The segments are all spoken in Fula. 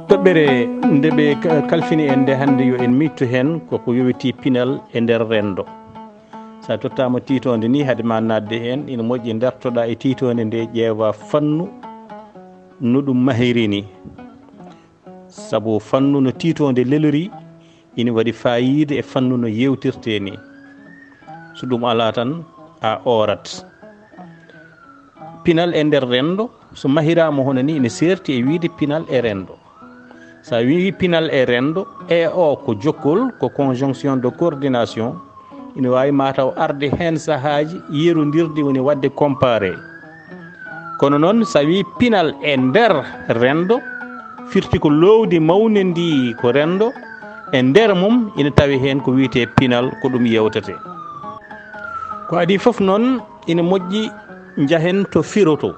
toɓɓere nde ɓe kalfini en nde hannde yo en mittu hen koko yowiti pinal e nder renndo. sa tottama titonde ni haade ma nadde hen ina moƴƴi dartoɗa e titonde nde ƴeewa fannu no ɗum mahiri ni, saabu fannu no titonde lelori ina waɗi fayide e fannu no yewtirte ni. so ɗum ala tan a orat. pinal e nder renndo so mahirama hono ni ine serti e wiide pinal e renndo. sa wi pinal e renndo e o ko jokkol ko conjonction de coordination, ina wawi mataw arde hen sahaji yerodirde woni wadde comparé. kono noon sa wi pinal e nder renndo firti ko lowdi mawne ndi ko renndo, e nder mum ina tawi hen ko wiyete pinal ko ɗum yewtete. ko adi foof noon ina moƴƴi jahen to firo to.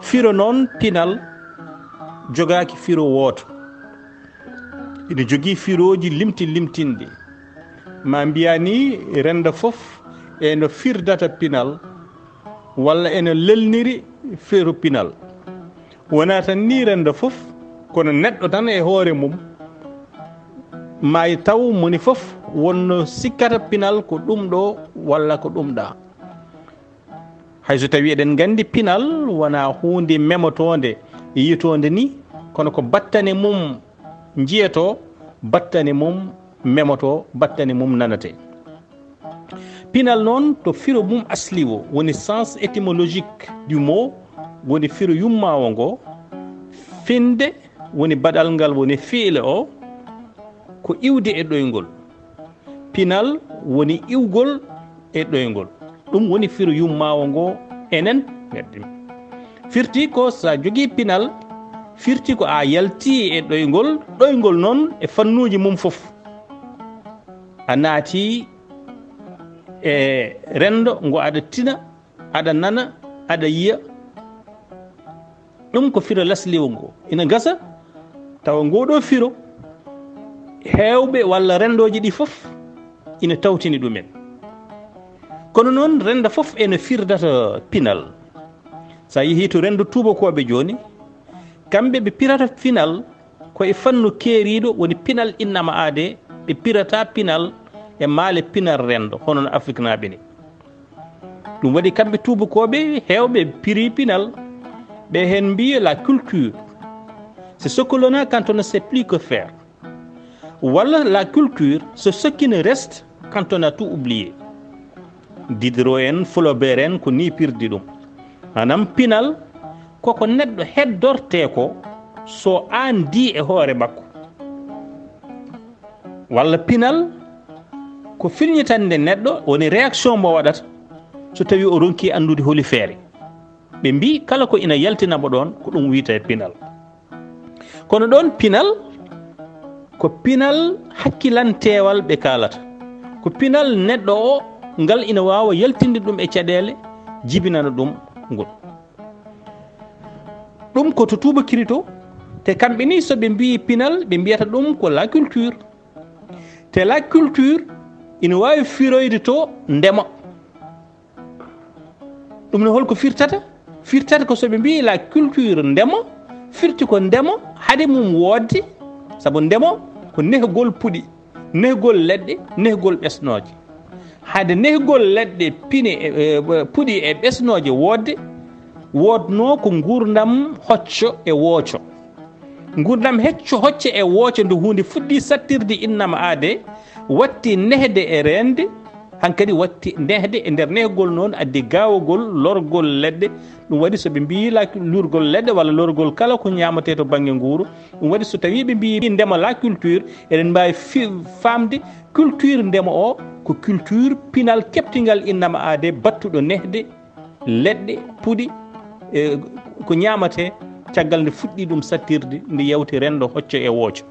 firo noon pinal jogaki firo woto, ina jogui firoji limtinɗi. ma mbiya ni renda foof eno firdata pinal walla ene lelniri firo pinal. wona tan ni renda foof, kono neɗɗo tan e hoore mum ma taw moni foof wonno sikkata pinal ko ɗum ɗo walla ko ɗum ɗa. hayso tawi eɗen gandi pinal wona hunde memotonde yiitonde ni, kono ko battane mum jiyato, battane mum memoto, battane mum nanate. pinal noon to firo mum asli o woni sens étymologique du mot, woni firo yummawo ngo. finde woni baɗal ngal woni fiile o ko iwde e ɗoygol. pinal woni iwgol e ɗoygol. ɗum woni firo yummawo ngo enen firti ko sa jogui pinal firti ko a yalti e ɗoygol noon e fannuji mum foof. a naati e renndo ngo aɗa tina, aɗa nana, aɗa yiya. ɗum ko firo lasliwo ngo. ina gasa tawa ngoɗo firo hewɓe walla rendoji ɗi foof ina tawtini ɗumen. kono noon renda foof ene firdata pinal. sa yeehi to rendo tubakoɓe joni, kamɓe ɓe pirata pinal koye fannu keeriɗo woni pinal innama aade. ɓe pirata pinal e maale pinal rendo hono no afrique naɓe ni. ɗum waɗi kamɓe tubakoɓe hewɓe piri pinal. ɓe hen mbiya la culture c'est ce que l'on a quand on ne sait plus que faire, walla la culture c'est ce qui ne reste quand on a tout oublié. Diderot en Flaubert en ko ni pirdi ɗum. manam pinal koko neɗɗo heddorte ko so andi e hoore makko, walla pinal ko firñitande neɗɗo woni réaction mo waɗata so tawi o ronki andude holi feere. ɓe mbi kala ko ina yaltinamo ɗon ko ɗum wiyete pinal. kono ɗon pinal ko pinal hakkilantewal ɓe kalata, ko pinal neɗɗo o ngal ina wawa yaltinde ɗum e caɗele jibinana ɗum ngol. ɗum ko to tubakiri to, te kamɓe ni soɓe mbi pinal ɓe mbiyata ɗum ko la culture. te la culture ina wawi firoyde to ndema. ɗum ne holko firtata ko soɓe mbi la culture ndema, firti ko ndema haade mum wodde, saabu ndema ko nehgol puɗi, nehgol leɗɗe, nehgol ɓesnoje. haade nehgol leɗɗe pine puɗi e ɓesnoje wodde, wodno ko gurdam hocco e wooco. gurdam hocco e wooco nde hunde fuɗɗi sattirde innama aade, watti nehde e rende, hankkadi watti nehde e nder nehgol noon addi gawogol lorgol leɗɗe. ɗum waɗi soɓe mbi la lurgol leɗɗe walla lorgol kala ko ñamate to banggue nguuru. ɗum waɗi so tawi ɓe mbi ndema la culture, eɗen mbawi famde culture ndema o ko culture pinal keptingal innama aade, battuɗo nehde leɗɗe puɗi ko ñamate caggal nde fuɗɗi ɗum sattirde nde yewti rendo hocco e wooco.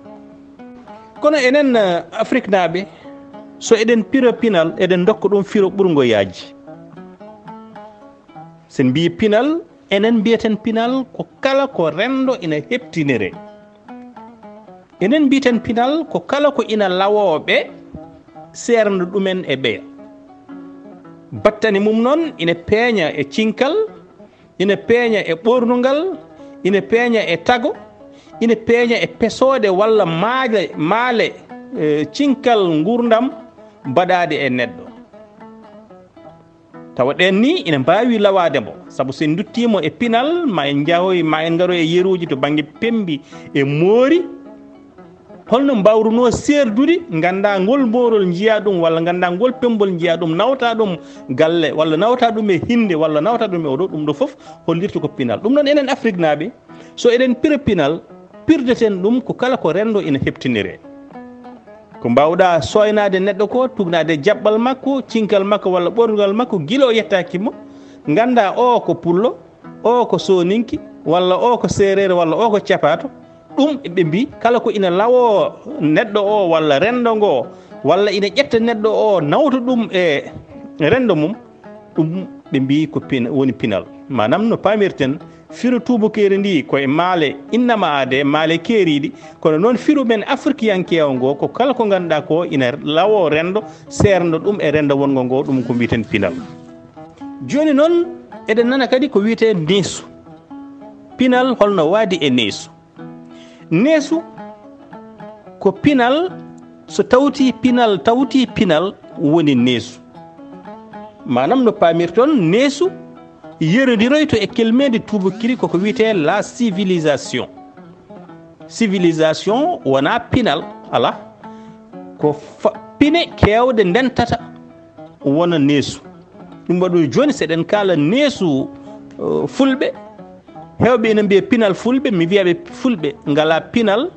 kono enen afrique naɓe so eɗen pira pinal eɗen dokka ɗum firo ɓurgo yaaji. sen mbi pinal, enen mbiyeten pinal ko kala ko rendo ina heptinire. enen mbiyeten pinal ko kala ko ina lawoɓe serndo ɗumen e ɓeya. battani mum noon ina peeña e cinkal, ina peeña e ɓornugal, ina peeña e tago, ina peeña e pesode walla maale cinkal gurdam baɗade e neɗɗo tawa ɗen ni ina mbawi lawade mo saabu sen duttimo e pinal ma en jahoy ma en garo e yeruji to banggue pembi e moori holno mbawruno serdude ganda ngol morol jiya ɗum walla ganda ngol pembol jiya ɗum nawta ɗum galle walla nawta ɗum e hinde walla nawta ɗum e oɗo ɗum ɗo foof hollirta ko pinal ɗum noon enen Afrique naaɓe so eɗen pira pinal pirdeten ɗum ko kala ko Renndo ina heptinire ko mbawɗa soynade neɗɗo ko tugnade jaɓɓal makko cinkal makko walla ɓorgal makko guila o yettaki ganda o ko pullo o ko soninki walla o ko serere walla o ko capato ɗum ɓe mbi kala ko ina lawo neɗɗo o walla Renndo ngo walla ina ƴetta neɗɗo o nawta ɗum e Renndo mum ɗum ɓe mbi ko woni pinal manam no pamirten firu tubakere ndi koye maale innama ade maale keeriɗi kono noon firu men afrikiyankewo ngo ko kala ko ganduɗa ko ina lawo Renndo serno ɗum e Renndo wongo ngo ɗum ko mbiten pinal joni noon eɗen nana kadi ko wiyete neesu pinal holno waadi e neesu ko pinal so tawti pinal woni neesu manam no pamirton neesu yerodiroyto e kelmede tubakiri koko wiyete la civilisation wona pinal ala ko pine kewde ndentata wona neesu ɗum waɗo joni seɗen kala neesu fulɓe hewɓe ene mbiya pinal fulɓe mi wiyaɓe fulɓe ngala pinal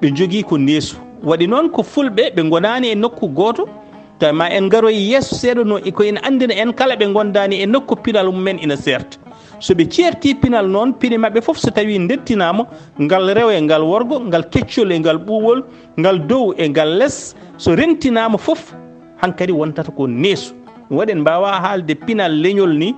ɓe jogui ko neesu waɗi noon ko fulɓe ɓe gonani e nokku goto taw ma en garoy yesso seeɗa no ko ina andina en kala ɓe gondani e nokku pinal mumen ina serta soɓe ceerti pinal noon pine mabɓe foof so tawi ndettinama ngal rewe ngal worgo ngal keccol e ngal ɓuwol ngal dow e ngal less so rentinama foof hankkadi wontata ko neesu ɗum waɗi en mbawa haalde pinal leñol ni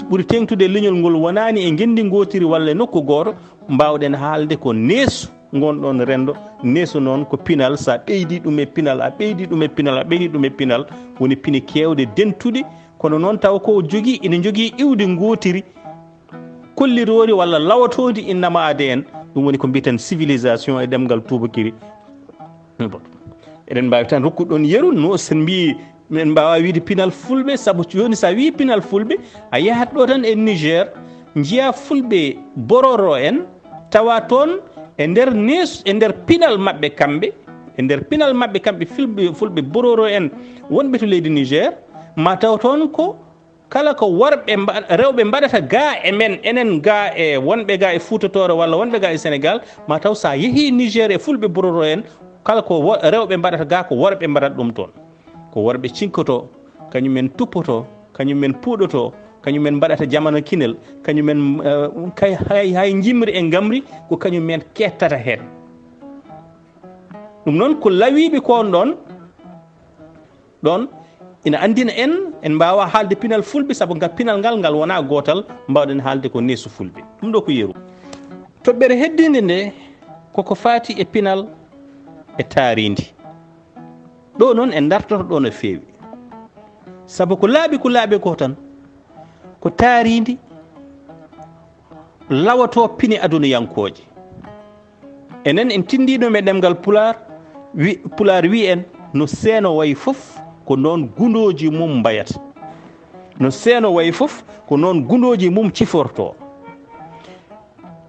ɓuri tengtude leñol ngol wonani e gendi gotiri walla e nokku goto mbawɗen haalde ko neesu gonɗon Renndo neesu noon ko pinal sa ɓeydi ɗum e pinal a ɓeydi ɗum e pinal a ɓeydi ɗum e pinal woni pine kewde dentude kono noon taw ko jogui ina jogui iwde gotiri kollirori walla lawatodi innama ade en ɗum woni ko mbiten civilisation e ɗemgal tubakiri eɗen mbawi tan rokkuɗon yeru no sen mbi min mbawa wiide pinal fulɓe saabu joni sa wi pinal fulɓe a yahat ɗo tan e Niger jiya fulɓe bororo en tawa toon e nder neesu e nder pinal mabɓe kamɓe fulɓe bororo en wonɓe to leydi Niger ma taw toon ko kala ko rewɓe mbaɗata ga e men enen ga e wonɓe ga e Fuutatore walla wonɓe ga e Sénégal ma taw sa yeehi Niger e fulɓe bororo en kala ko rewɓe mbaɗata ga ko worɓe mbaɗata ɗum toon ko worɓe cinkoto kañumen tuppoto kañumen puuɗoto kañumen mbaɗata jamano kinel kañumen hay jimri e gamri ko kañumen kettata hen ɗum noon ko lawiɓe kon ɗon ina andina en mbawa haalde pinal fulɓe saabu ngal pinal ngal wona gotal mbawɗen haalde ko neesu fulɓe ɗum ɗo ko yeru toɓɓere heddinde nde koko fati e pinal e taaridi ɗo noon en dartoto ɗo no feewi saabu ko laaɓi ko tan ko taaridi lawato pine adunayankoje enen en tindiɗo e ɗemgal pular wi en no seeno wayi fof ko noon gundoji mum mbayata no seeno wayi fof ko noon gundoji mum ciforto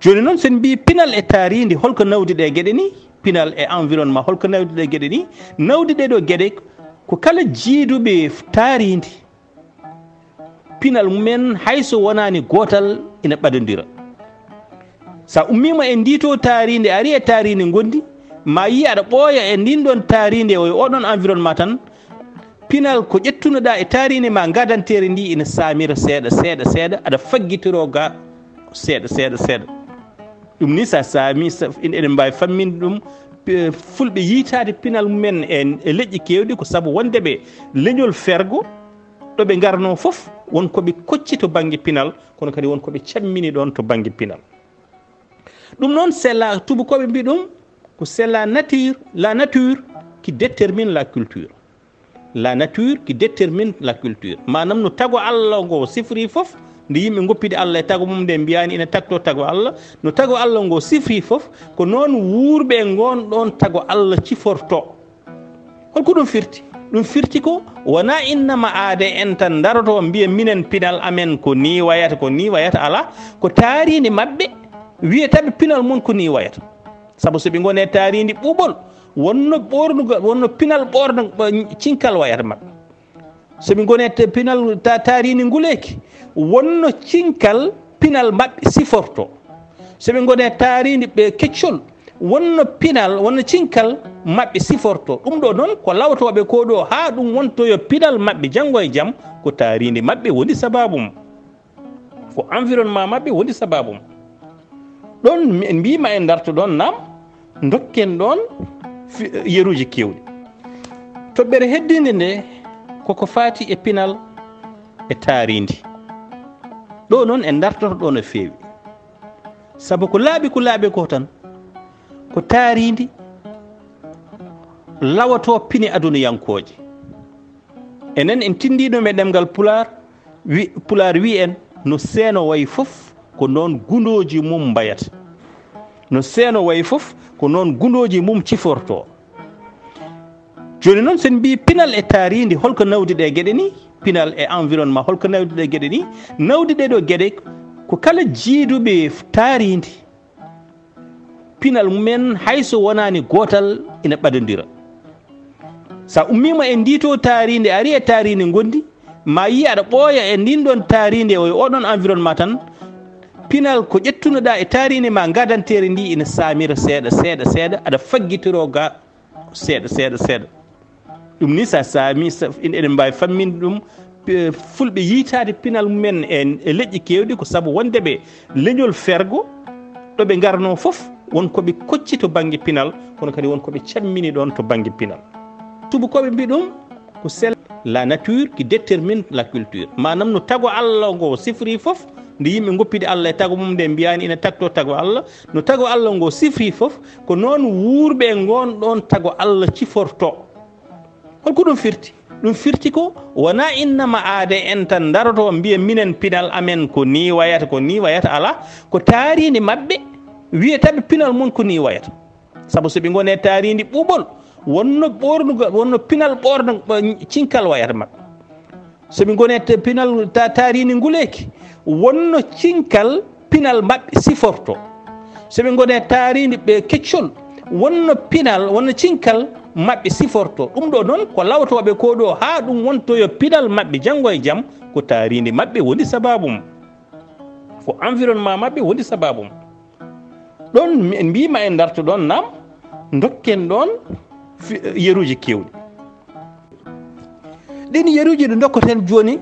joni noon sen mbi pinal e taaridi holko nawdi ɗe gueɗe ni pinal e environnement holko nawdi ɗe gueɗe ni nawdi ɗeɗo gueɗe ko kala jiiduɓe taaridi pinal mumen hayso wonani gotal ina ɓadodira sa ummima e ndito taaride ari e taaride gondi ma yi aɗa ɓooya e ndin ɗon taaride o oɗon environnement tan pinal ko ƴettunoɗa e taaride ma gadantere ndi ina samira seeɗa aɗa faggitiro ga seeɗa ɗum ni sa saami eɗen mbawi famminde ɗum fulɓe yiitade pinal mumen e leƴƴi kewɗi ko saabu wondeɓe leñol fergo ɗo ɓe garno foof wonkoɓe kocci to banggue pinal kono kadi wonkoɓe cammini ɗon to banggue pinal ɗum noon c'est la tubakoɓe mbi ɗum ko c'est la nature qui détermine la culture manam no tago Allah ngo sifri foof nde yimɓe goppide Allah e tago mum nde mbiyani ina tagto tago Allah no tago Allah ngo sifri fof ko noon wuurɓe gon ɗon tago Allah ciforto holko ɗum firti ɗum firti ko wona innama aade en tan daroto mbiya minen pinal amen ko ni wayata ala ko taaride mabɓe wiyataɓe pinal mon ko ni wayata saabu soɓe gone taaridi ɓuuɓol wonno ɓornugal wonno pinal ɓorno cinkal wayata mabɓe soɓe gone pinal taaridi nguleki wonno cinkal pinal mabɓe siforto soɓe gone taaridi ɓe keccol wonno pinal wonno cinkal mabɓe siforto ɗum ɗo noon ko lawtoɓe ko ɗo ha ɗum wontoyo pinal mabɓe janggo e jaam ko taaridi mabɓe woni sababu mum ko environnement mabɓe woni sababu mum ɗon en mbima en darto ɗon nam dokken ɗon yeruji kewɗi toɓɓere heddinde nde koko fati e pinal e taaridi ɗo noon en dartoto ɗo no fewi saabu ko laaɓi ko tan ko taaridi lawato pini adunayankoje enen en tindiɗo me ɗemgal pular wi en no seeno wayi fof ko noon gundoji mum mbayata no seeno wayi fof ko noon gundoji mum ciforto joni noon sen mbi pinal e taaridi holko nawdi ɗe gueɗe ni pinal e environnement holko nawdi ɗe gueɗe ni nawdi ɗe ɗo gueɗe ko kala jiiduɓe taaridi pinal mumen hayso wonani gotal ina ɓadodira sa ummima e ndito taaride ari e taaride gondi ma yi aɗa ɓooya e ndin ɗon taaride o oɗon environnement tan pinal ko ƴettunoɗa e taaride ma gadantere ndi ina samira seeɗa aɗa faggitiro ga seeɗa ɗum ni sa saami eɗen mbawi famminde ɗum fulɓe yiitade pinal mumen e leƴƴi kewɗi ko saabu wondeɓe leñol fergo ɗoɓe garno foof wonkoɓe kocci to banggue pinal kono kadi wonkoɓe cammini ɗon to banggue pinal tubakoɓe mbi ɗum ko sel la nature qui détermine la culture manam no tago Allah ngo sifri foof nde yimɓe goppide Allah e tago mum nde mbiyani ina tagto tago Allah no tago Allah ngo sifri foof ko noon wuurɓe gon ɗon tago Allah ciforto holko ɗum firti ko wona innama aade en tan daroto mbiya minen pinal amen ko ni wayata ala ko taaridi mabɓe wiyataɓe pinal mon ko ni wayata saabu soɓe gone taaridi ɓuuɓol wonno ɓornugal wonno pinal ɓorno cinkal wayata mabɓe soɓe gone pinal taaridi nguleki wonno cinkal pinal mabɓe siforto soɓe gone taaridi ɓe keccol wonno pinal wonno cinkal mabɓe siforto ɗum ɗo noon ko lawtoɓe ko ɗo ha ɗum wontoyo pinal mabɓe janggo e jaam ko taaridi mabɓe woni sababu mum ko environnement mabɓe woni sababu mum ɗon en mbima en darto ɗon nam dokken ɗon yeruji kewɗi ɗin yeruji ɗi dokkoten joni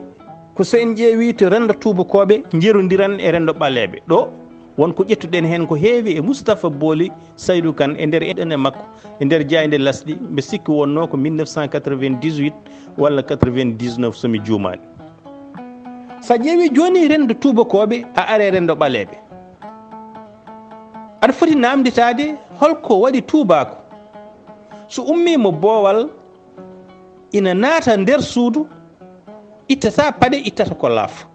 ko so en ƴeewi to Renndo tubakoɓe jerodiran e Renndo ɓaleɓe ɗo wonko ƴettuɗen hen ko heewi e Moustapha Boly Saydou Kane e nder eɗene makko e nder jayde lasɗi mbe sikki wonno ko 1998 walla 99 somi juumani sa ƴeewi joni Renndo tubakoɓe a are Renndo ɓaleɓe aɗa foti namditade holko waɗi tubako so ummimo boowal ina naata nder suudu ittata paɗe ittata ko laafa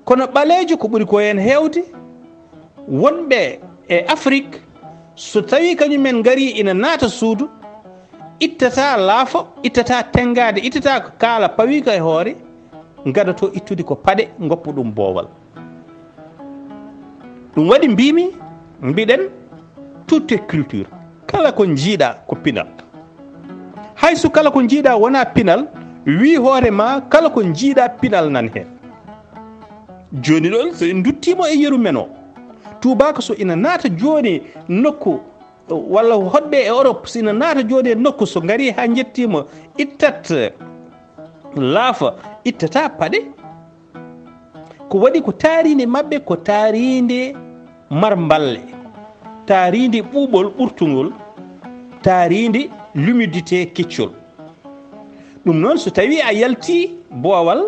kono ɓaleejo ko ɓuri ko hen heewde wonɓe e Afrique so tawi kañumen gari ina naata suudu ittata laafo ittata tengade ittata ko kaala pawi ka e hoore gadato ittude ko paɗe goppa ɗum boowal ɗum waɗi mbimi mbiɗen tout est culture kala ko jiiɗa ko pinal hayso kala ko jiiɗa wona pinal wi hoore ma kala ko jiiɗa pinal nan hen joni ɗon so en duttimo e yeru men o tubako so ina naata joni nokku walla hoɗɓe e Europe so ina naata joni e nokku so gari ha jettimo ittat laafa ittata paɗe ko waɗi ko taaride mabɓe ko taaride marballe taaride ɓuuɓol ɓurtugol taaride l'humidité keccol ɗum noon so tawi a yalti boowal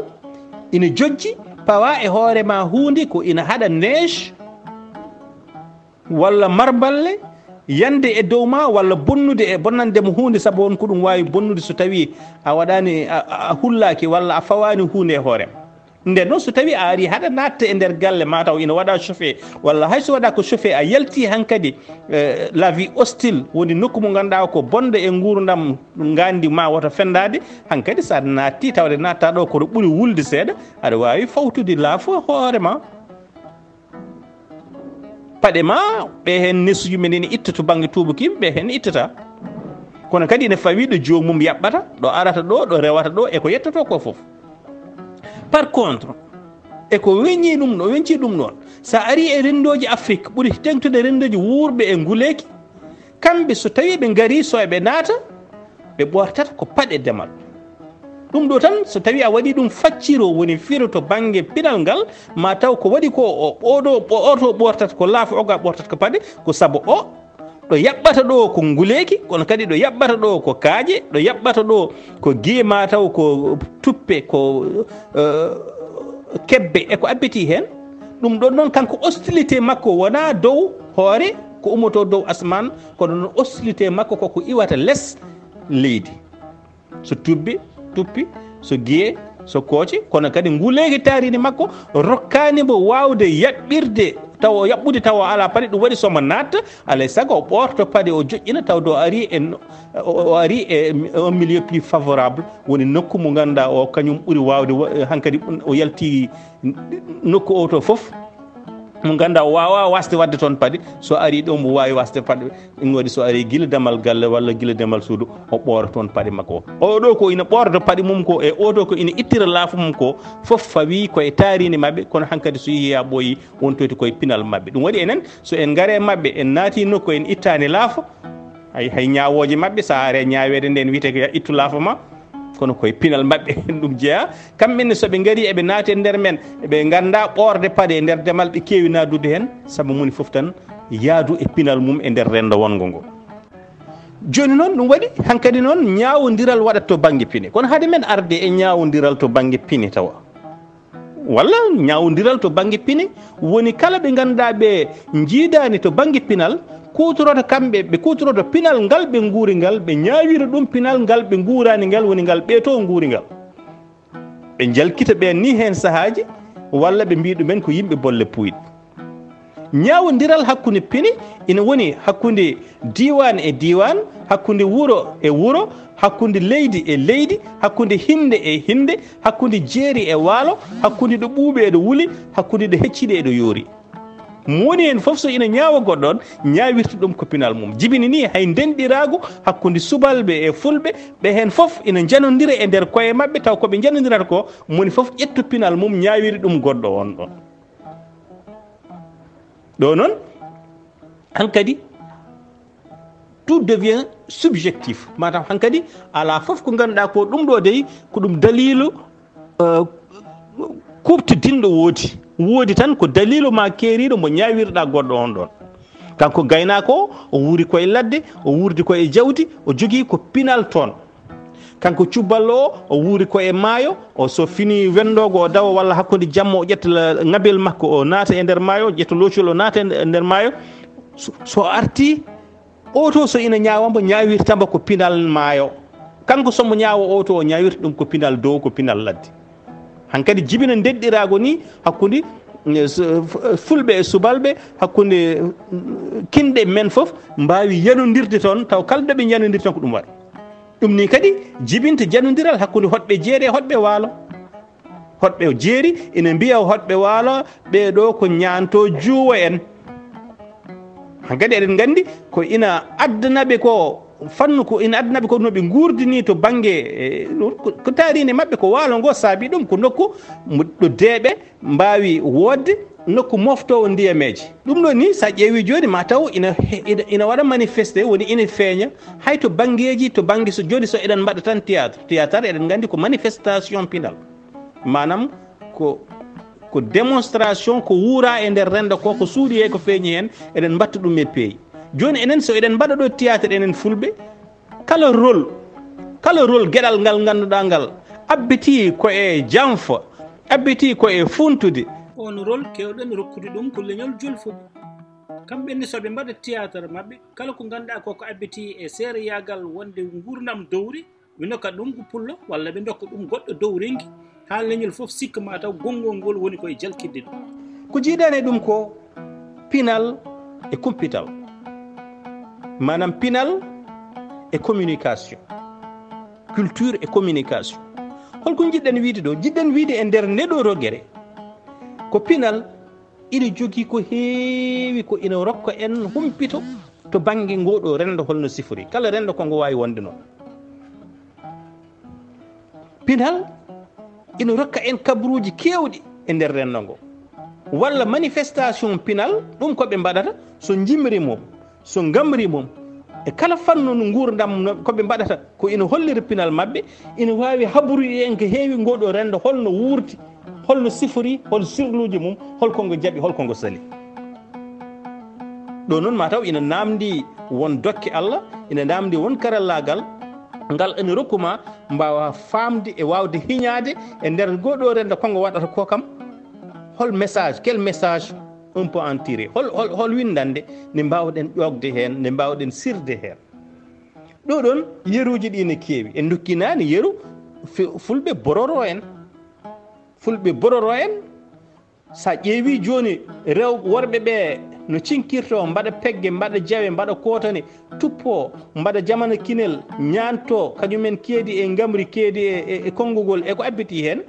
ina jojji pawa e hoorema hunde ko ina haɗa neige walla marballe yande e dow ma walla bonnude e bonnandemo hunde saabu on ko ɗum wawi bonnude so tawi a waɗani a hullaki walla a fawani hunde e hoorema nden noon so tawi a ari haɗa natta e nder galle mataw ina waɗa chauffé walla hayso waɗa ko chauffé a yalti hankkadi la vie hostile woni nokku mo ganduɗa ko bonde e gurdam gandi ma woto fendade hankkadi sa natti tawde natta ɗo koɗo ɓuuri wulde seeɗa aɗa wawi fawtude laafo hoorema paɗe ma ɓe hen nesuji men ene itta to banggue tubakim ɓe hen ittata kono kadi ene fawi ɗo jomum yaɓɓata ɗo arata ɗo rewata ɗo eko yettoto ko foof par contre eko weñi ɗum ɗo weñci ɗum ɗon sa ari e rendoji Afrique ɓuuri tengtude rendoji wurɓe e nguleki kamɓe so tawi ɓe gari so eɓe naata ɓe ɓortata ko paɗe demal ɗum ɗo tan so tawi a waɗi ɗum facciro woni firo to banggue pinal ngal ma taw ko waɗi ko oto ɓortata ko laafa oga ɓortata ko paɗe ko saabu o ɗo yaɓɓata ɗo ko nguleki kono kadi ɗo yaɓɓata ɗo ko kaaƴe ɗo yaɓɓata ɗo ko guiye ma taw ko tuppe ko kebbe eko abbiti hen ɗum ɗon noon kanko hostilité makko wona dow hoore ko ummoto dow asman kono noon hostilité makko koko iwata less leydi so tuppi so guiye so kooci kono kadi nguleki tarini makko rokkani mo wawde yaɓɓirde taw yaɓɓude taw ala paɗe ɗum waɗi somo natta alay saago o ɓorto paɗe o joƴƴina taw do ari e un milieu plus favorable woni nokku mo ganduɗa o kañum ɓuuri wawde hankkadi o yalti nokku o to foof mo ganduɗa o wawa wasde wadde toon paɗe so ari ɗo mo wawi wasde paɗe ɗum waɗi so ari guila damal galle walla guila damal suudu o ɓoora toon paɗe makko o ɗo ko ina ɓordo paɗe mum ko e oɗo ko ina ittira laafu mum ko foof fawi koye tarini mabɓe kono hankkadi so yeehi ha ɓooyi wontoyto koye pinal mabɓe ɗum waɗi enen so en gaare mabɓe en naati nokku en ittani laafa hay ñawoje mabɓe sa are ñawede nde en wiyete ko ittu laafa ma kono koye pinal mabɓe ɗum jeeya kamɓenne soɓe gaari eɓe naati e nder men ɓe ganda ɓorde paɗe e nder demal ɓe keewi nadude hen saabu moni foof tan yaadu e pinal mum e nder rendo wongo ngo joni noon ɗum waɗi hankkadi noon ñawodiral waɗat to banggue piine kono haade men arde e ñawodiral to banggue piine tawa walla ñawodiral to banggue piine woni kala ɓe ganduɗa ɓe jiidani to banggue pinal kutoroto kamɓe ɓe kutoroto pinal ngal ɓe guuri ngal ɓe ñawira ɗum pinal ngal ɓe guurani ngal woni ngal ɓeeto guuri ngal ɓe jalkita ɓen ni hen sahaji walla ɓe mbi ɗumen ko yimɓe bolle puyɗe ñawodiral hakkude piine ina woni hakkude diwan e diwan hakkude wuuro e wuuro hakkude leydi e leydi hakkude hinde e hinde hakkude jeeri e waalo hakkude ɗo ɓuuɓe e ɗo wuuli hakkude ɗo hecciɗe e ɗo yoori moni hen foof so ina ñaawa goɗɗon ñawirta ɗum ko pinal mum jibini ni hay ndenɗirago hakkude subalɓe e fulɓe ɓe hen foof ina janodira e nder koye mabɓe taw koɓe janodirata ko moni foof ƴettu pinal mum ñawiri ɗum goɗɗo on ɗon ɗo noon hankkadi tout devient subjectif matam hankkadi ala foof ko ganduɗa ko ɗum ɗo dey ko ɗum dalilu kuɓtodinɗo woodi tan ko dalilu ma keeriɗo mo ñawirɗa goɗɗo on ɗon kanko gaynako o wuuri koye ladde o wuurdi koye jawdi o jogui ko pinal toon kanko cuballo o wuuri koye maayo o so fini wendogo o dawa walla hakkude jamma o ƴetta ngabel makko o naata e nder maayo ƴetta locol o naata e nder maayo so arti oto so ina ñawamo ñawirtamo ko pinal maayo kanko somo ñaawa oto o ñawirta ɗum ko pinal dow ko pinal ladde hankkadi jibina ndeɗɗirago ni hakkude fulɓe e subalɓe hakkude kinɗe men foof mbawi yanodirde toon taw kalɗo ɓe janodirde toon ko ɗum waɗa ɗum ni kadi jibinta janodiral hakkude hoɗɓe jeeri e hoɗɓe waalo hoɗɓe jeeri ina mbiya hoɗɓe waalo ɓeɗo ko ñanto juuwa en hankkadi eɗen gandi ko ina addanaɓe ko fannu ko ina addanaɓe ko noɓe gurdini to banggue ko taarine mabɓe ko waalo ngo saabi ɗum ko nokku ɗo deeɓe mbawi wodde nokku moftowo ndiyameji ɗum ɗo ni sa ƴeewi joni ma taw ina waɗa manifesté woni ina feeña hay to banggueji to banggue so joni so eɗen mbaɗa tan théâtre eɗen gandi ko manifestation pinal manam ko démonstration ko wuura e nder rendo ko suuɗi e ko feeñi hen eɗen mbatta ɗum e peeyi joni enen so eɗen mbaɗa ɗo théâtre enen fulɓe kala rôle gueɗal ngal ganduɗa ngal abbiti ko e janfa abbiti ko e funtude on rôle kewɗen rokkude ɗum ko leñol julfuɓe kamɓenne soɓe mbaɗa théâtre mabɓe kala ko ganduɗa koko abbiti e seereyagal wonde gurdam dowri ɓe dokka ɗum ko pullo walla ɓe dokka ɗum goɗɗo dow renki ha leñol fof sikka ma taw gongol ngol woni koye jalkidde ɗum ko jiiɗani ɗum ko pinal e kumpital manam pinal e communication culture et communication holko jiɗɗen wiide ɗo jiɗɗen wiide e nder ndeɗo roguere ko pinal ina jogii ko heewi ko ina rokka en humpito to baŋnge ngoɗo renndo holno sifori kala renndo kongo waawi wonde noon pinal ina rokka en kabruuji keewɗi e nder renndo ngo walla manifestation pinal ɗum ko ɓe mbaɗata so jimri mum so ngamri mum e kala fannu no nguurdam ko ɓe mbaɗata ko ina hollira pinal maɓɓe ina waawi habrude en ko heewi ngoɗo renndo holno wuurti holno sifori hol sirluji mum holko ngo jaɓi holko ngo sali ɗo noon mataw ina namdi won dokke Allah ina namdi won karallagal ngal ene rokkuma mbawa famde e wawde hiñade e nder goɗo renda kongo waɗata ko kam hol message quel message on peut en tirer hol windande ne mbawɗen ƴogde hen ne mbawɗen sirde hen ɗo ɗon yeruji ɗi ne keewi en dokkinani yeru fulɓe bororo en sa ƴeewi joni worɓe ɓe no cinkirto mbaɗa pegge mbaɗa jawe mbaɗa kotane tuppo mbaɗa jamana kinel ñanto kañumen keedi e gamri keedi e konngugol eko abbiti hen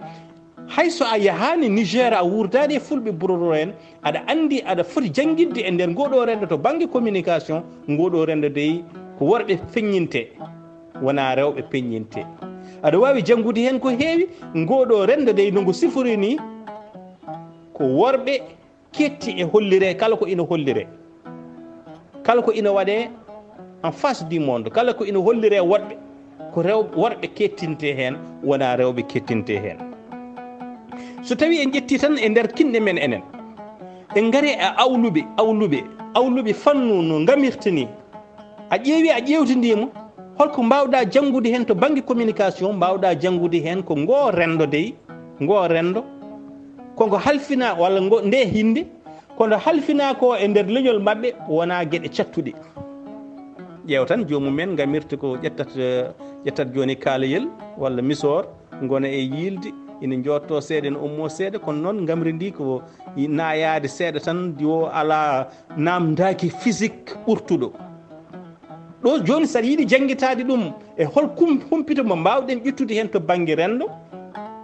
hayso a yahani Niger a wurdani e fulɓe bororo en aɗa andi aɗa foti jangguidde e nder ngoɗo rendo to banggue communication ngoɗo rendo dey ko worɓe feññinte wona rewɓe peññinte aɗa wawi janngude hen ko heewi ngoɗo rendo dey no ngo sifori ni ko worɓe ketti e hollire kala ko ina hollire kala ko ina waɗe en face du monde kala ko ina hollire woɗɓe ko worɓe kettinte hen wona rewɓe kettinte hen so tawi en ƴetti tan e nder kinɗe men enen en gari e awluɓe fannu no gamirta ni a ƴeewi a ƴewtidimo holko mbawɗa janngude hen to banggue communication mbawɗa janngude hen ko ngo rendo dey ngo rendo kongo halfina walla nde hinde kono halfina ko e nder leñol mabɓe wona gueɗe cattuɗe ƴeew tan jomumen gamirta ko ƴettat joni kaalayel walla misor gona e yilde ina jotto seeɗa ene ummo seeɗa kono noon gamri ndi ko nayade seeɗa tan yo ala namdaki physique ɓurtuɗo ɗo joni saɗa yiiɗi jangguitade ɗum e hol humpito mo mbawɗen ƴettude hen to banggue rendo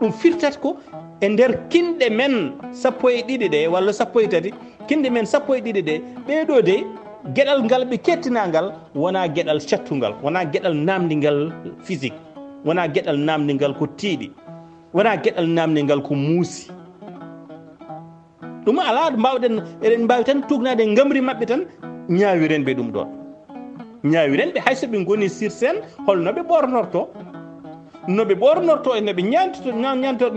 ɗum firtat ko e nder kinɗe men 12 ɗe walla 13 kinɗe men 12 ɗe ɓeɗo de gueɗal ngal ɓe kettinagal wona gueɗal cattugal wona gueɗal namdigal physique wona gueɗal namdigal ko tiiɗi wona gueɗal namdigal ko muusi ɗum ala mbawɗen eɗen mbawi tan tugnade e gamri mabɓe tan ñawiren ɓe ɗum ɗon ñawiren ɓe hayso ɓe goni sur scène holno ɓe ɓornorto noɓe ɓornorto e noɓe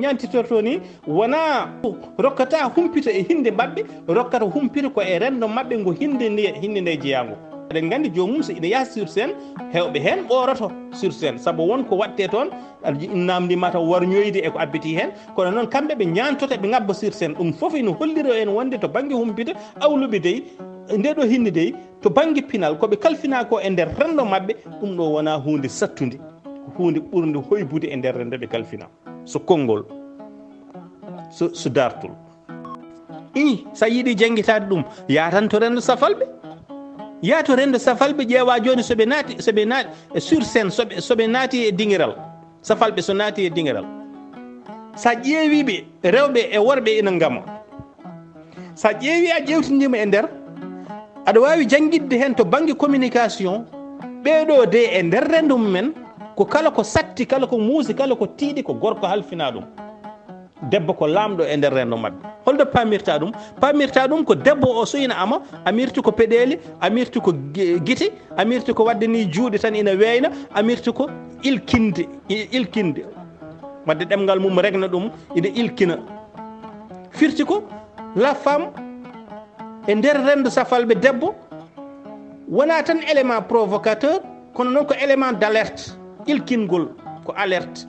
ñantitorto ni wona rokkata humpito e hinde mabɓe rokkata humpito ko e rendo mabɓe ngo hinde nde jeeyango eɗen gandi jomum so ina yaha sur scène hewɓe hen ɓoroto sur scène saabu wonko watte toon namdima taw warñoyde eko abbiti hen kono noon kamɓe ɓe ñantoto ɓe ngabba sur scène ɗum foof ina holliro en wonde to banggue humpito awluɓe dey ndeɗo hinde dey to banggue pinal koɓe kalfina ko e nder rendo mabɓe ɗum ɗo wona hunde sattude hunde ɓurde hoybude e nder rendo ɓe kalfina so konngol so dartol sa yiiɗi jangguitade ɗum yatan to rendo safalɓe yaa to rendo safalɓe ƴeewa joni soɓe naati sur scène soɓe naati e dingiral safalɓe so naati e dingiral sa ƴeewiɓe rewɓe e worɓe ina gama sa ƴeewi a ƴewtidima e nder aɗa wawi jangguidde hen to banggue communication ɓeɗo de e nder rendo mumen ko kala ko satti kala ko muusi kala ko tiiɗi ko gorko halfina ɗum debbo ko lamɗo e nder rendo mabɓe holɗo pamirta ɗum ko debbo o so ina ama amirti ko peɗeli amirti ko guite amirti ko wadde ni juuɗe tan ina weyna amirti ko ilkinde wadde ɗemgal mum regna ɗum ina ilkina firti ko la femme e nder rendo safalɓe debbo wona tan élément provocateur kono noon ko élément d' alerte ilkingol ko alerte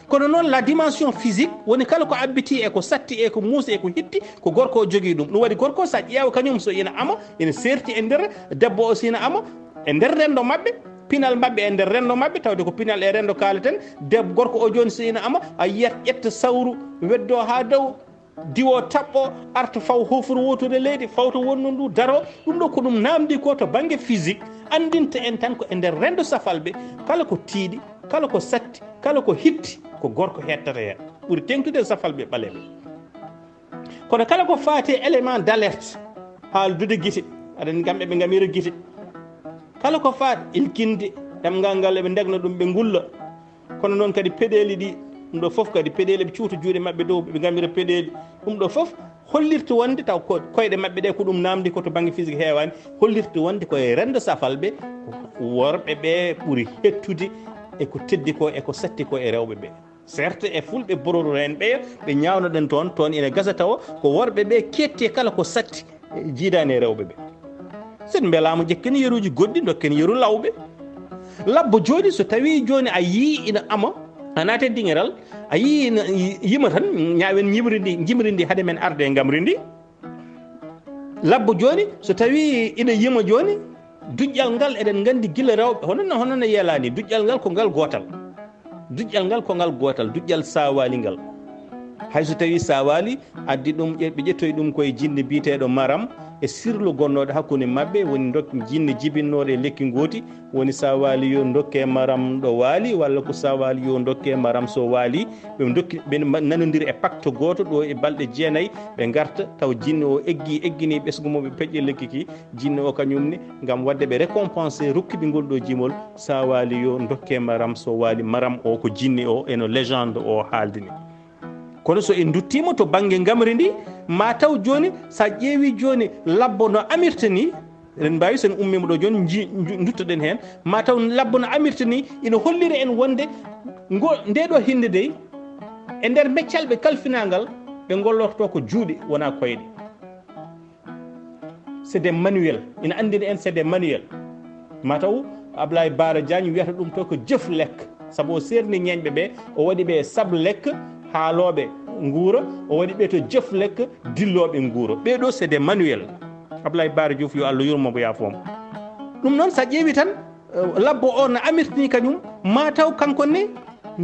kono noon la dimension physique woni kala ko abbiti e ko satti e ko muusi e ko hitti ko gorko o jogui ɗum waɗi gorko sa ƴeewa kañum so ina ama ina serti e nder debbo o sina ama e nder rendo mabɓe pinal mabɓe e nder renndo mabɓe tawde ko pinal e renndo kaleten debbo gorko o joni so ina ama a yiyat ƴetta sawru weddo ha dow diwo taɓɓo arta faw hofuru wotude leydi fawto wonno ndu daro ɗum ɗo ko ɗum namdi ko to banggue physique andinta en tan ko e nder renndo safalɓe kala ko tiiɗi kala ko satti kala ko hitti ko gorko hettata hen ɓuuri tengtude safalɓe ɓaleɓe kono kala ko faati élément d' alerte haaldude guite aɗen kamɓe ɓe gamira guite kala ko faati ilkinde ɗemgal ngal eɓe ndegna ɗum ɓe ngulla kono noon kadi peɗeli ɗi ɗum ɗo foof kadi peɗeli ɓe cuuta juuɗe mabɓe dow ɓe gamira peɗeli ɗum ɗo foof hollirta wonde taw koyɗe mabɓe ɗe ko ɗum namdi koto banggue physique heewani hollirta wonde koye rendo safalɓe worɓe ɓe ɓuuri hettude eko teddi ko eko satti ko e rewɓe ɓe certes e fulɓe bororu en ɓeya ɓe ñawnoɗen toon ina gasa tawa ko worɓe ɓe ketti kala ko satti jiidani e rewɓe ɓe sen beelama jekken yeruji goɗɗi dokken yeru lawɓe labbo joni so tawi joni a yii ina ama a naate dingeral a yii ina yima tan ñawen jimri ndi haade men arde e gamri ndi labbo joni so tawi ina yima joni duƴƴal ngal eɗen gandi gila rewɓe honono yelani duƴƴal ngal ko ngal gotal duƴƴal ngal ko ngal gotal duƴƴal sawali ngal hayso tawi sawali addi ɗum ɓe ƴettoyi ɗum koye jinne biteɗo maram e sirlu gonnoɗo hakkude mabɓe woni jinne jibinnoɗo e lekki gooti woni sawali yo dokke maram ɗo waali walla ko sawali yo dokke maram so waali ɓe nanodiri e pacte goto ɗo e balɗe jeenayyi ɓe garta taw jinne o eggini ɓesgu mum ɓe peƴƴe lekki ki jinne o kañumne gam wadde ɓe récompensé rokkiɓe ngol ɗo jimol sawali yo dokke maram so waali maram o ko jinne o eno légende o haaldini kono so en duttima to banggue gamri ndi ma taw joni sa ƴeewi joni labbo no amirta ni eɗen mbawi sen ummima ɗo joni duttoɗen hen ma taw labbo no amirta ni ina hollira en wonde ndeɗo hinde dey e nder meccalɓe kalfinagal ɓe gollorto ko juuɗe wona koyɗe c'est des manuels ina andina en c'est des manuels ma taw Ablaye Bara Diagne wiyata ɗum to ko jëf lekk saabu o serni ñeñɓe ɓe o waɗi ɓe sable lekk haaloɓe nguura o waɗi ɓe to jëf lekk dilloɓe nguura ɓeɗo c'est des manuels Ablaye Bara Diouf yo Allah yurmomo yaafoma ɗum noon sa ƴeewi tan labbo o no amirtini kañum ma taw kanko ne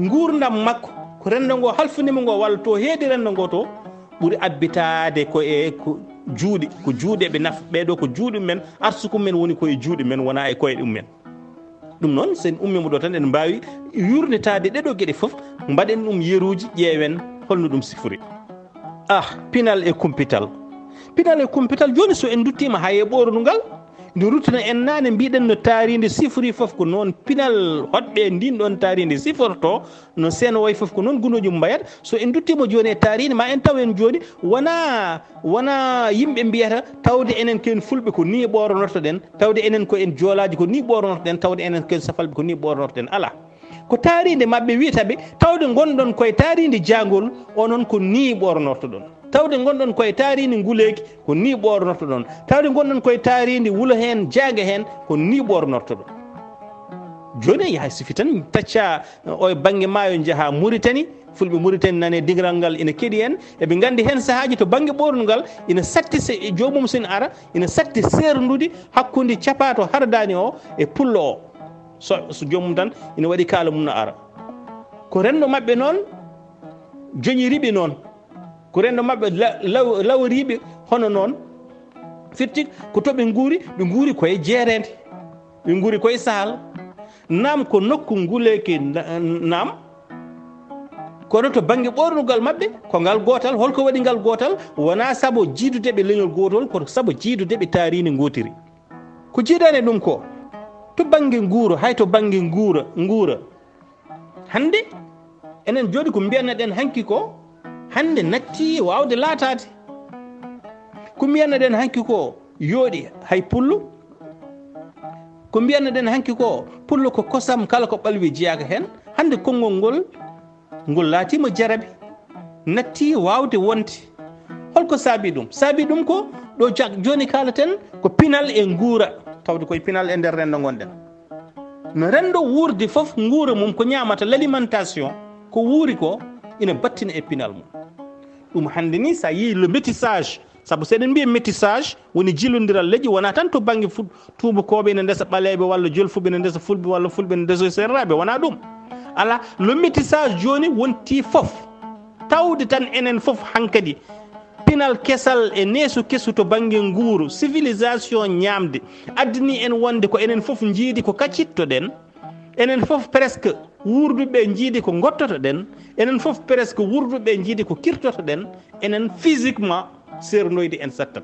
gurdam makko ko rendo ngo halfunima ngo walla to heedi rendo ngo to ɓuuri abbitade ko juuɗe ɓe naf ɓeɗo ko juuɗe men arsuku men woni koye juuɗe men wona e koye ɗum men ɗum noon sen ummima ɗo tan en mbawi yurnitade ɗeɗo gueɗe foof mbaɗen ɗum yeruji ƴeewen holno ɗum sifori pinal e kumpital joni so en duttima ha e ɓorudu ngal nde ruttana en nane mbiɗen no taaride sifori foof ko noon pinal hoɗɓe ndin ɗon taaride siforto no seeno way foof ko noon gunoji mbayat so en duttima joni e taaride ma en taw en joni wona yimɓe mbiyata tawde enen ken fulɓe ko ni ɓoronortoɗen tawde enen ko en joolaji ko ni ɓoronortoɗen tawde enen ken safalɓe ko ni ɓoronortoɗen ala ko taaride mabɓe wiitaɓe tawde gonɗon koye taaride jangol onon ko ni ɓoronortoɗon tawde gonɗon koye taaride nguleyki ko ni ɓoronortoɗon tawde gonɗon koye taaride wuula hen jaaga hen ko ni ɓoronortoɗon joni yaha sifi tan tacca o banggue maayo jaaha Mauritanie fulɓe Mauritanie nane digiral ngal ina keeɗi en eɓe gandi hen saahaji to banggue ɓornu ngal ina satti jomum sen ara ina satti serdude hakkude capato hardani o e pullo o so jomum tan ina waɗi kaala mum no ara ko rendo mabɓe noon joñiriɓe noon ko rendo mabɓe lawriɓe hono noon firti ko to ɓe guuri koye jeerede ɓe guuri koye sahal nam ko nokku nguleki nam kono to banggue ɓornugal mabɓe ko ngal gotal holko waɗi ngal gotal wona saabu jiidudeɓe leñol gotol kono saabu jiidudeɓe taaride gotiri ko jiidani ɗum ko to banggue nguura hay to banggue nguura hande enen joni ko mbiyannoɗen hanki ko hande natti wawde laatade ko mbiyannoɗen hanki ko yooɗi hay pullo ko mbiyannoɗen hanki ko pullo ko kosam kala ko ɓalwi jeyaka hen hande konngol ngol laatima jarabi natti wawde wonde holko saabi ɗum ko ɗo joni kalaten ko pinal e nguura tawde koye pinal e nder rendo gonɗen no rendo wuurde foof nguura mum ko ñamata l'alimentation ko wuuri ko ina battina e pinal mum ɗum hande ni sa yii le métissage sabu seɗen mbiya métissage woni jillodiral leƴƴi wona tan to banggue tubakoɓe ene ndesa ɓaleɓe walla jolfuɓe ene ndesa fulɓe walla fulɓe ene ndesa serraɓe wona ɗum ala le métissage joni wonti foof tawde tan enen foof hankkadi pinal kesal e neeso kesu to banggue nguuru civilisation ñamde addani en wonde ko enen foof jiidi ko kaccittoɗen enen foof presque wurduɓe jiidi ko gottotoɗen enen foof presque wurduɓe jiidi ko kirtotoɗen enen physiquement sernoyde en sattat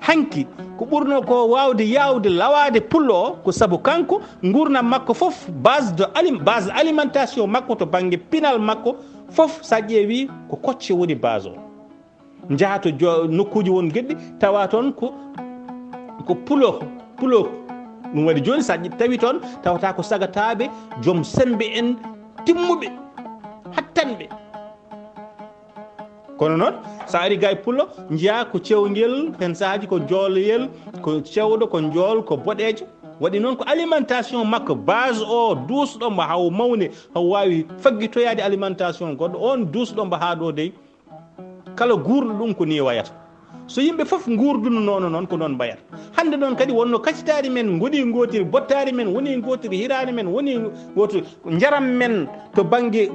hanki ko ɓurno ko wawde yawde lawade pullo o ko saabu kanko gurdam makko foof base alimentation makko to banggue pinal makko foof sa ƴeewi ko kocce woni base o jaaha to nokkuji won gueɗɗi tawa toon ko pulo ɗum waɗi joni sa tawi toon tawata ko sagataɓe joom sembe en timmuɓe hattanɓe kono noon sa ari gay pullo jiiya ko cewguel hen saahaji ko jooloyel ko cewɗo ko jool ko boɗejo waɗi noon ko alimentation makko base o duusɗombo haw mawni haw wawi faggitoyade alimentation goɗɗo on duusɗombo ha ɗo dey kala guurɗo ɗum ko ni wayata so yimɓe foof guurduno noon ko noon mbayata hande noon kadi wonno kaccitari men goni gotiri bottari men woni gotiri hirani men woni gotiri jaram men to banggue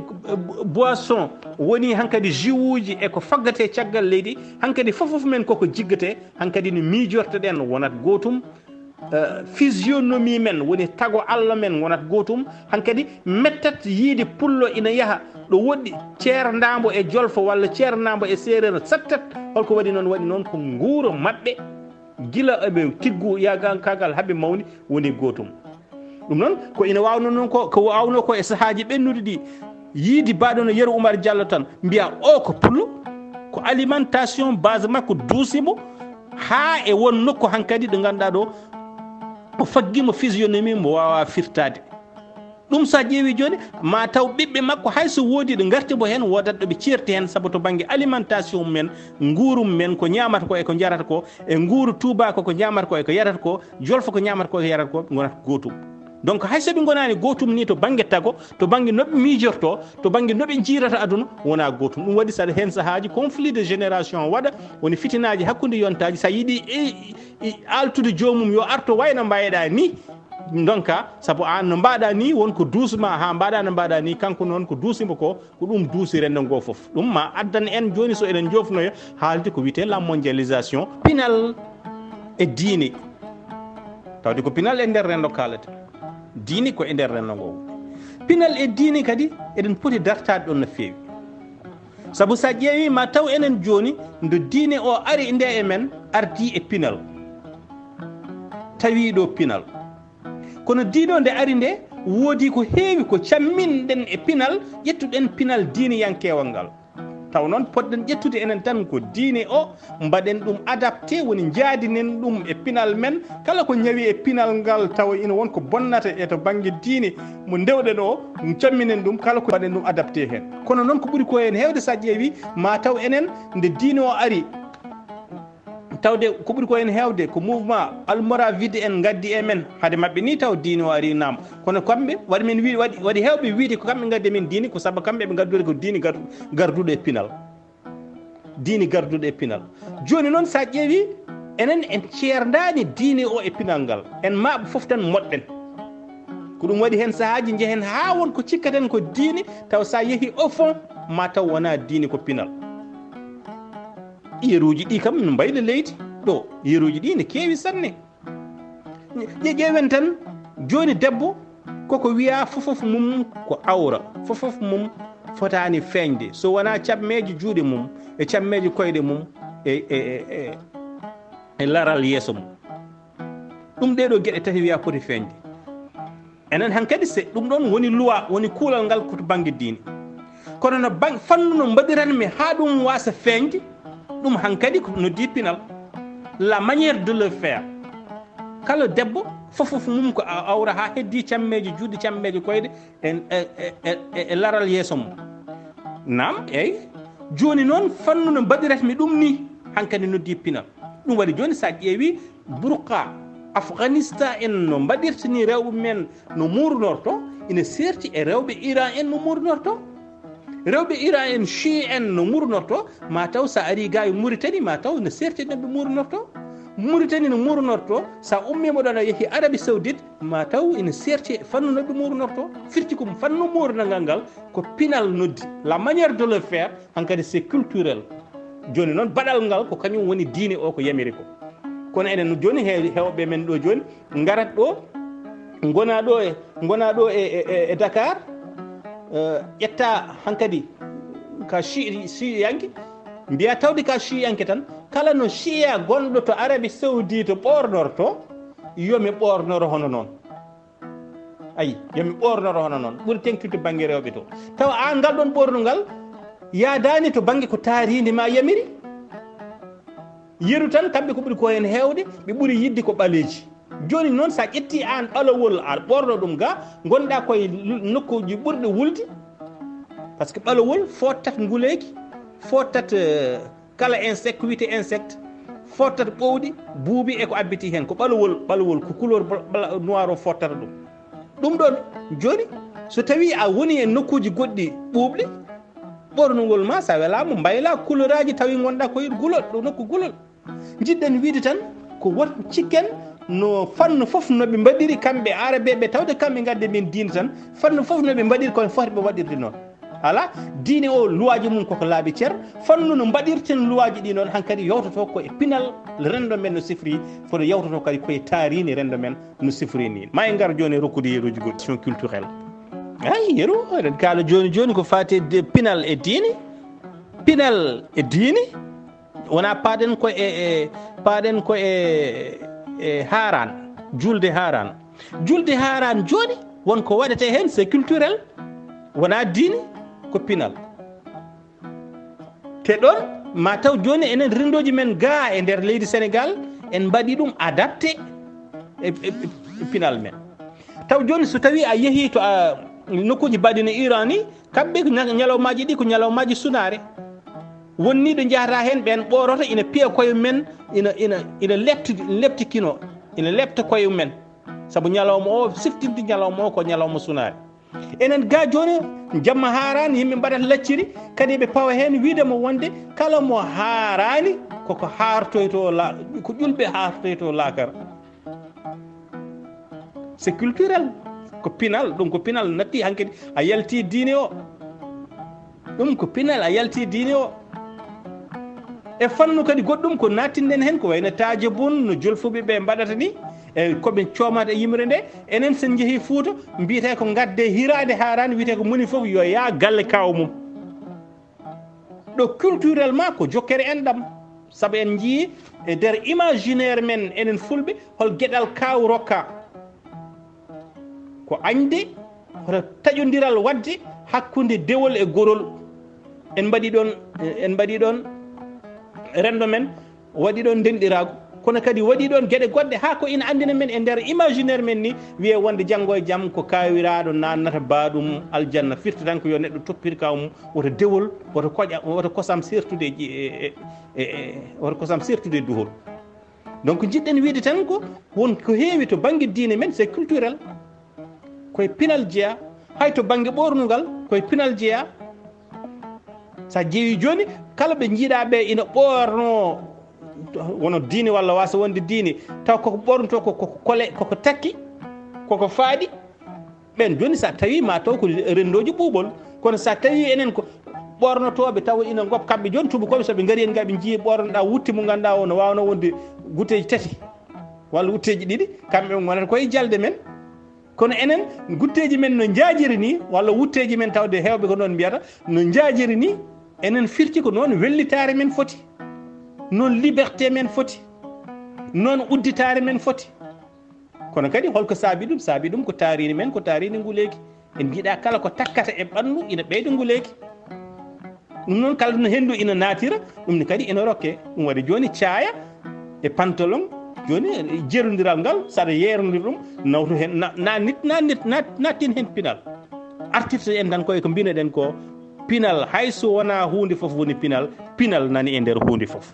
boisson woni hankkadi jus uji eko faggate caggal leydi hankkadi foof men koko jiggate hankkadi no miijortoɗen wonat gotum physionomie men woni tago Allah men wonat gotum hankkadi mettat yiide pullo ina yaaha ɗo woɗɗi ceerdambo e jolfo walla ceerdambo e séréer sattat holko waɗi noon ko nguuro mabɓe gila eɓe tiggu yagan kagal haaɓe mawni woni gotum ɗum noon ko ina wawno noon ko wawno ko e sahaji ɓennude ɗi yiidi baɗono yeru Oumar Diallo tan mbiya o ko pullo ko alimentation base makko duusimo ha e won nokku hankkadi ɗo ganduɗa ɗo o faggimo physionomie mo wawa firtade ɗum sa ƴeewi joni ma taw ɓiɓɓe makko hayso woodi ɗo garti bo hen wodat ɗoɓe certi hen saabu to banggue alimentation men nguurum men ko ñamata ko eko jarata ko e nguuru tubako ko ñamata ko eko yarata ko jolfo ko ñamata ko eko yarata ko gonata gotum donc hay soɓe gonani gotum ni to banggue tago to banggue noɓe miijorto to banggue noɓe jiirata aduna wona gotum ɗum waɗi saɗa hen saahaji conflit de génération waɗa woni fitinaji hakkude yontaji sa yiiɗi altude jomum yo arto wayno mbayeɗa ni donka saabu an no mbaɗa ni wonko duusma ha mbaɗa no mbaɗa ni kanko noon ko duusimo ko ɗum duusi Renndo ngo foof ɗum ma addan en joni so eɗen jofnoya haalde ko wiyete la mondialisation pinal e diine tawde ko pinal e nder Renndo kalate diini ko e nder Renndo ngo pinal e diini kadi eɗen poti dartade ɗon no feewi saabu sa ƴeewi ma taw enen joni nde diine o ari nde e men ardi e pinal tawi ɗo pinal kono diino nde ari nde woodi ko heewi ko camminɗen e pinal ƴettuɗen pinal diine yankewal ngal taw noon poɗɗen ƴettude enen tan ko diine o mbaɗen ɗum adapté woni jaadinen ɗum e pinal men kala ko ñawi e pinal ngal taw ina wonko bonnata e to banggue diine mo ndewɗen o camminen ɗum kala ko mbaɗen ɗum adapté hen kono noon ko ɓuuri ko hen hewde sa ƴeewi ma taw enen nde diine o ari tawde ko ɓuuri ko hen hewde ko mouvement almoravide en gaddi e men haade mabɓe ni taw diine o ari naam kono kamɓe waɗi men waɗi hewɓe wiide ko kamɓe gaddi men diine ko saabu kamɓe ɓe gaddude ko diine garduɗo e pinal diine garduɗo e pinal joni noon sa ƴeewi enen en ceerdani diine o e pinal ngal en maɓe foof tan moɗɗen ko ɗum waɗi hen sahaji jehen ha won ko cikkaten ko diine taw sa yeehi au fond ma taw wona diine ko pinal yeruji ɗi kam no mbayla leydi ɗo yeruji ɗi ne keewi sanne ƴeewen tan joni debbo koko wiya fofof mum ko awra fofof mum fotani feeñde so wona cammeji juuɗe mum e cammeji koyɗe mum e laral yeeso mum ɗum ɗeɗo gueɗe tati wiya poti feeñde enen hankkadi se ɗum ɗon woni loi woni kuulal ngal koto banggue diine kono no fannu no mbaɗiranmi ha ɗum wasa feeñde ɗum hankkadi no di pinal la manière de le faire kala debbo fofof mum ko awra ha heddi cammeji juuɗe cammeji koyɗe e laral yeeso mum nam eyyi joni noon fannu no mbaɗiratmi ɗum ni hankkadi noddi pinal ɗum waɗi joni sa ƴeewi burqa Afghanistan en no mbaɗirta ni rewɓe men no murnorto ina serti e rewɓe Iran en no murnorto rewɓe Iran en chi en no murnorto ma taw sa ari ga e Mauritanie ma taw no serti ɗon ɓe murnorto Mauritanie no murnorto sa ummima ɗon a yeehi Arabie Saoudite ma taw ina serti fannu no ɓe murnorto firti ko fannu murnangal ngal ko Pinal noddi la manière de le faire hankkadi c'est culturel joni noon baɗal ngal ko kañum woni diine o ko yamiri ko kono enen joni hewɓe men ɗo joni garat ɗo gona ɗo e Dakar ƴetta hankkadi ka chiyanke mbiya tawde ka chiyanke tan kala no chiya gonɗo to Arabie Saoudite ɓornorto yomi ɓornoro hono noon ayi yomi ɓornoro hono noon ɓuuri tengtude banggue rewɓe to taw an ngal ɗon ɓornugal yaadani to banggue ko taaride ma yamiri yeru tan kamɓe ko ɓuuri ko hen hewde ɓe ɓuuri yidde ko ɓaleji joni noon sa ƴetti an ɓalowol a ɓorno ɗum ga gonɗa koye nokkuji ɓurɗe wulde par ce que ɓalowol fottat nguleyki fottat kala insecte ko wiyete insecte fottat ɓowɗi buubi e ko abbiti hen ko ɓalowol ko couleur noir o fottata ɗum ɗon joni so tawi a woni e nokkuji goɗɗi ɓuuɓɗi ɓornugol ma sa welama mbayla couleur aji tawi gonɗa koye gulol ɗo nokku gulol jiɗɗen wiide tan ko wat cikken no fannu foof noɓe mbaɗiri kamɓe arabeɓe tawde kamɓe gadde min diine tan fannu foof noɓe mbaɗiri koye foti ɓe waɗirde noon ala diine o luwaji mum koko laaɓi ceer fannu no mbaɗirten luwaji ɗi noon hankkadi yawtoto ko e Pinal Renndo men no sifri foto yawtoto kadi koye taarine Renndo men no sifri ni ma en gar joni e rokkude yeruji goɗɗi culturelle ay yeru eɗen kaala joni ko fati Pinal e diine Pinal e diine wona paɗen ko e haran julde haran joni wonko waɗete hen c'est culturel wona diine ko Pinal te ɗon ma taw joni enen rendoji men ga e nder leydi Sénégal en mbaɗi ɗum adapté e Pinal men taw joni so tawi a yeehi to nokkuji mbaɗino Iran ni kamɓe ñalawmaji ɗi ko ñalawmaji sunare wonni ɗo jahata hen ɓen ɓoroto ina piya koye men ina leptikino ina lepta koye men saabu ñalawma o siftinde ñalawma o ko ñalawma sunare enen ga joni jamma harani yimɓe mbaɗata lacciri kadi ɓe pawa hen wiidemo wonde kala mo harani koko hartoyto ko ƴulɓe hartoyto lakara c'est culturel ko Pinal ɗum ko Pinal natti hankkadi a yalti diine o ɗum ko Pinal a yalti diine o e fannu kadi goɗɗum ko nattinden hen ko wayno taaje bun no jolfuɓe ɓe mbaɗata ni e koɓe coomata e yimre nde enen sen jeehi Fouta mbiyete ko gadde hirade harani wiyete ko moni foof yo yaa galle kaw mum ɗo culturellement ko jokkere enɗam saabu en jii e nder imaginaire men enen fulɓe hol gueɗal kaw rokka ko añde hoto taƴodiral wadde hakkude dewol e gorol en mbaɗi ɗon Renndo men waɗi ɗon ndenɗirago kono kadi waɗi ɗon gueɗe goɗɗe ha ko ina andina men e nder imaginaire men ni wiye wonde janggo e jaam ko kawiraɗo nannata baɗum aljanna firti tan ko yo neɗɗo toppiri kaw mum woto dewol woto kosam sertude woto kosam sertude duhol donc jiɗɗen wiide tan ko won ko heewi to banggue diine men c'est culturel koye Pinal jeeya hay to banggue ɓornugal koye Pinal jeeya sa ƴeewi joni kala ɓe jiiɗaɓe ina ɓorno wono diine walla wasa wonde diine taw koko ɓornoto koko kole koko takki koko faaɗi ɓen joni sa tawi ma taw ko rendoji ɓuuɓol kono sa tawi enen ko ɓornotoɓe taw ina gop kamɓe joni tubakoɓe soɓe gaari hen ga ɓe jii ɓornoɗa wutti mo ganduɗa o no wawno wonde gutteji tati walla wutteji ɗiɗi kamɓe gonata koye jalde men kono enen gutteji men no jaajiri ni walla wutteji men tawde hewɓe ko noon mbiyata no jaajiri ni enen firti ko noon wellitare men foti noon liberté men foti noon udditare men foti kono kadi holko saabi ɗum ko tarini men ko tarini nguleyki en jiiɗa kala ko takkata e ɓandu ina ɓeyda nguleyki ɗum noon kala no hendu ina natira ɗum ne kadi ina rokke ɗum waɗi joni caaya e pantalon joni jerodiral ngal saɗa yerodir ɗum nawtu hen nattin hen Pinal artirta en tan koye ko mbinoɗen ko Pinal hayso wona hunde foof woni Pinal nani e nder hunde foof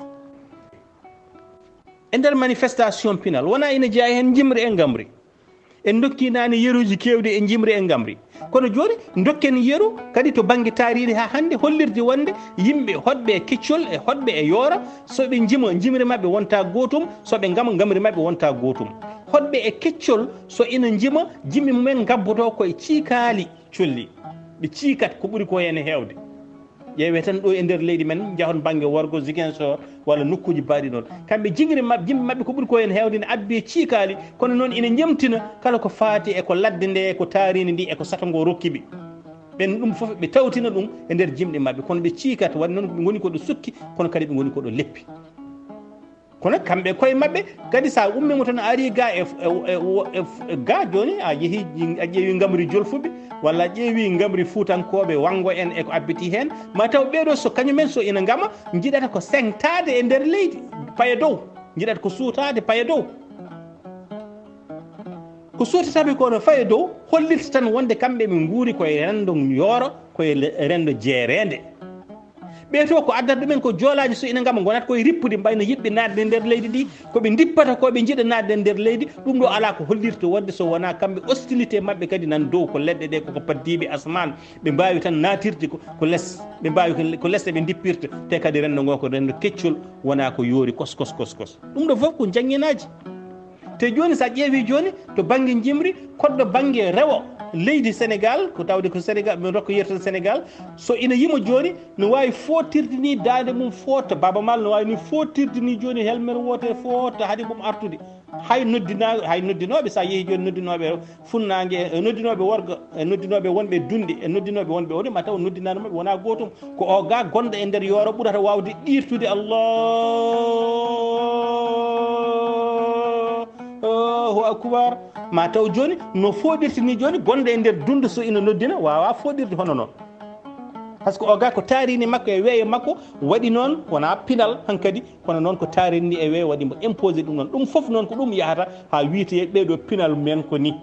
e nder manifestation Pinal wona ina jeeya hen jimri e gamri en dokki nane yeruji kewde e jimri e gamri kono joni dokken yeru kadi to banggue taaride ha hande hollirde wonde yimɓe hodɓe e keccol e hodɓe e yoora soɓe jima jimri mabɓe wonta gotum soɓe gama gamri mabɓe wonta gotum hodɓe e keccol so ina jima jimmi mumen gabboto koye ciikaali colli ɓe ciikat ko ɓuuri ko hen hewde ƴeewe tan ɗo e nder leydi men jahon banggue worgo Ziguinchor walla nokkuji mbaɗi noon kamɓe jingri mabɓe jimɓe mabɓe ko ɓuuri ko hen hewde ne abbi e ciikaali kono noon ina ñamtina kala ko faati eko ladde nde ko taaride ndi eko satongo rokkiɓe ɓen ɗum foof ɓe tawtina ɗum e nder jimɗe mabɓe kono ɓe ciikat waɗi noon ɓe goni koɗo sukki kono kadi ɓe goni koɗo leppi kono kamɓe koye mabɓe kadi sa ummimo tan a ari ga ga joni a yeehi a ƴeewi gamri jolfuɓe walla a ƴeewi gamri fuutankoɓe wango en eko abbiti hen ma taw ɓeɗo so kañumen so ina gama jiɗata ko sengtade e nder leydi paye dow jiɗata ko suutade paye dow ko suutataɓe kono faye dow hollirta tan wonde kamɓe ɓe guuri koye rendo yooro koye rendo jeerede ɓeeto ko addata ɗumen ko joolaji so ina gama gonata koye rippude mbayno yiɓɓe nadde nder leydi ndi koɓe dippata koɓe jiiɗa nadde nder leydi ɗum ɗo ala ko hollirta wadde so wona kamɓe hostilité mabɓe kadi nan dow ko leɗɗe ɗe koko paddiɓe asman ɓe mbawi tan natirde ko less ɓe mbawi ko less ɓe dippirta te kadi rendo ngo ko rendo keccol wona ko yoori kos ɗum ɗo foof ko jangginaji te joni sa ƴeewi joni to banggue jimri koɗɗo banggue rewo leydi Sénégal ko tawde ko Sénégal mi rokko yertal Sénégal so ina yima joni no wawi fotirde ni dande mum fota Baba Mal no wawi ni fotirde ni joni helmer wote fota haade mum artude hay noddinoɓe sa yeehi joni noddinoɓe funnague noddinoɓe worgo noddinoɓe wonɓe dunde e noddinoɓe wonɓe oɗo ma taw noddinade mabɓe wona gotum ko o ga gonɗo e nder yooro ɓurata wawde ɗirtude Allahu akbar ma taw joni no foɗirti ni joni gonɗo e nder dunde so ina noddina wawa foɗirde hono noon par ce que o ga ko taarini makko e weeyo makko waɗi noon wona pinal hankkadi kono noon ko taarini e weeyo waɗimo imposé ɗum noon ɗum foof noon ko ɗum yahata ha wiite ɓeɗo pinal men ko ni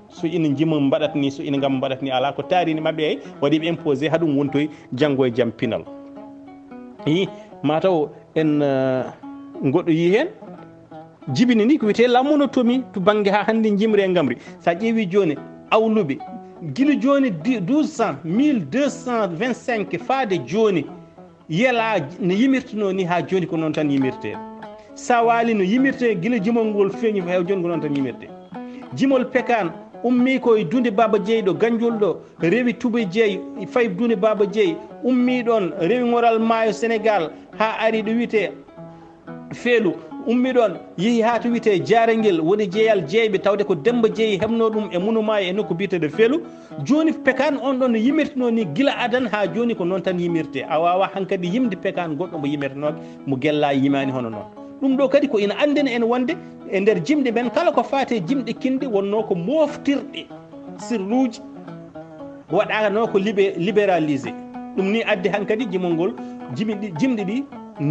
so ina jima mbaɗat ni so ina gam mbaɗat ni ala ko taarini mabɓe ay waɗiɓe imposé haɗum wontoy janggo e jaam pinal i mataw en goɗɗo yi hen jibini ni ko wiyete la monotomie to banggue ha hande jimri e gamri sa ƴeewi joni awluɓe guila joni 1200 1225 faade joni yela no yimirtano ni ha joni ko noon tan yimirte sa waali no yimirte guila jimol ngol feeñi hew joni ko noon tan yimirte jimol pekan ummi koye dunde Baba Dieye ɗo Gandiol ɗo rewi Toubé Dieye fayi dunde Baba Dieye ummi ɗon rewi ngoral maayo Sénégal ha ari ɗo wiyete feelu ummi ɗon yeehi ha to wiyete Jarengel woni jeeyal jeeyɓe tawde ko Demba Dieye hebno ɗum e Munumayo e nokko biteɗo feelu joni pekan on ɗon no yimirtino ni gila adan ha joni ko noon tan yimirte a wawa hankkadi yimde pekan goɗɗo mo yimirtanoɓe mo gella yimani hono noon ɗum ɗo kadi ko ina andina en wonde e nder jimɗe men kala ko fate jimɗe kinɗe wonno ko moftirɗe sirluji waɗano ko libéralisé ɗum ni addi hankkadi jimol ngol jimɗe ɗi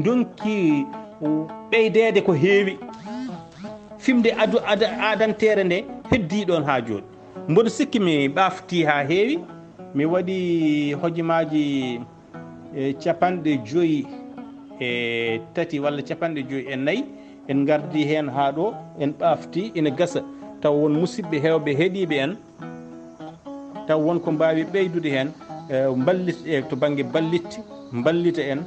donki ɓeydede ko heewi fimde adantere nde heddi ɗon ha joni mboɗo sikki mi ɓafti ha heewi mi waɗi hojomaji 53 walla 54 en gardi hen ha ɗo en ɓafti ina gasa taw won musidɓe hewɓe heeɗiɓe en taw wonko mbawi ɓeydude hen ballit to banggue ballita en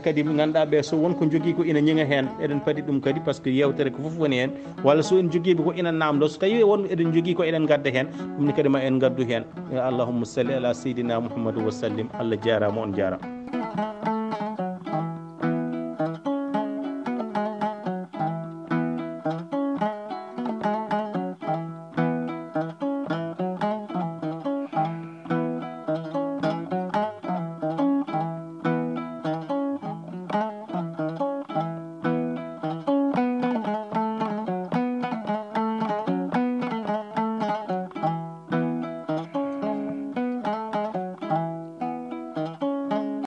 kadi ganduɗa ɓe so wonko jogui ko ina ñiŋa hen eɗen paadi ɗum kadi par ce que yewtere ko foof woni hen walla so en joguiɓe ko ina namdo so tawi won eɗen jogui ko eɗen gadda hen ɗum ni kadi ma en gaddu hen allahumma salli ala seydina Muhammadou wa sallim Allah jarama on jarama